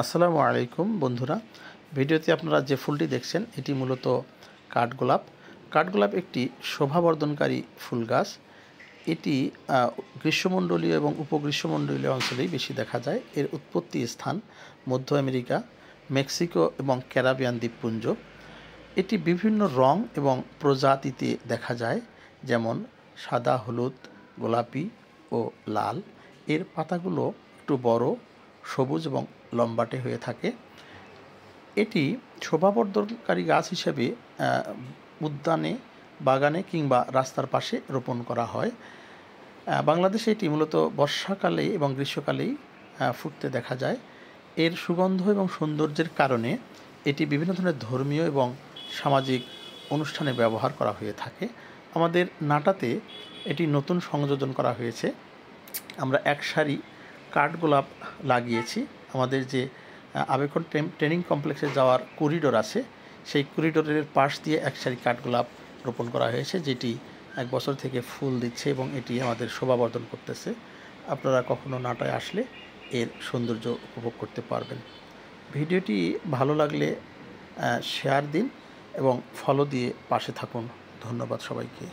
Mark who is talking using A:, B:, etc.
A: আসসালামু আলাইকুম বন্ধুরা, ভিডিওতে আপনারা যে ফুলটি দেখছেন এটি মূলত কাঠগোলাপ। কাঠগোলাপ একটি শোভাবর্ধনকারী ফুল গাছ। এটি গ্রীষ্মমণ্ডলীয় এবং উপগ্রীষ্মমণ্ডলীয় অঞ্চলেই বেশি দেখা যায়। এর উৎপত্তি স্থান মধ্য আমেরিকা, মেক্সিকো এবং ক্যারিবিয়ান দ্বীপপুঞ্জ। এটি বিভিন্ন রং এবং প্রজাতিতে দেখা যায়, যেমন সাদা, হলুদ, গোলাপি ও লাল। এর পাতাগুলো একটু বড়, সবুজ এবং লম্বাটে হয়ে থাকে। এটি শোভাবর্ধনকারী গাছ হিসেবে উদ্যানে, বাগানে কিংবা রাস্তার পাশে রোপণ করা হয়। বাংলাদেশে এটি মূলত বর্ষাকালে এবং গ্রীষ্মকালেই ফুটতে দেখা যায়। এর সুগন্ধ এবং সৌন্দর্যের কারণে এটি বিভিন্ন ধরনের ধর্মীয় এবং সামাজিক অনুষ্ঠানে ব্যবহার করা হয়ে থাকে। আমাদের নাটাতে এটি নতুন সংযোজন করা হয়েছে। আমরা এক সারি কাঠগোলাপ লাগিয়েছি। আমাদের যে আবেক্ষণ ট্রেনিং কমপ্লেক্সে যাওয়ার করিডোর আছে, সেই করিডোরের পাশ দিয়ে এক সারি কাঠগোলাপ রোপণ করা হয়েছে, যেটি 1 বছর থেকে ফুল দিচ্ছে এবং এটি আমাদের শোভাবর্ধন করতেছে। আপনারা কখনো নাটায় আসলে এর সৌন্দর্য উপভোগ করতে পারবেন। ভিডিওটি ভালো লাগলে শেয়ার দিন এবং ফলো দিয়ে পাশে থাকুন। ধন্যবাদ সবাইকে।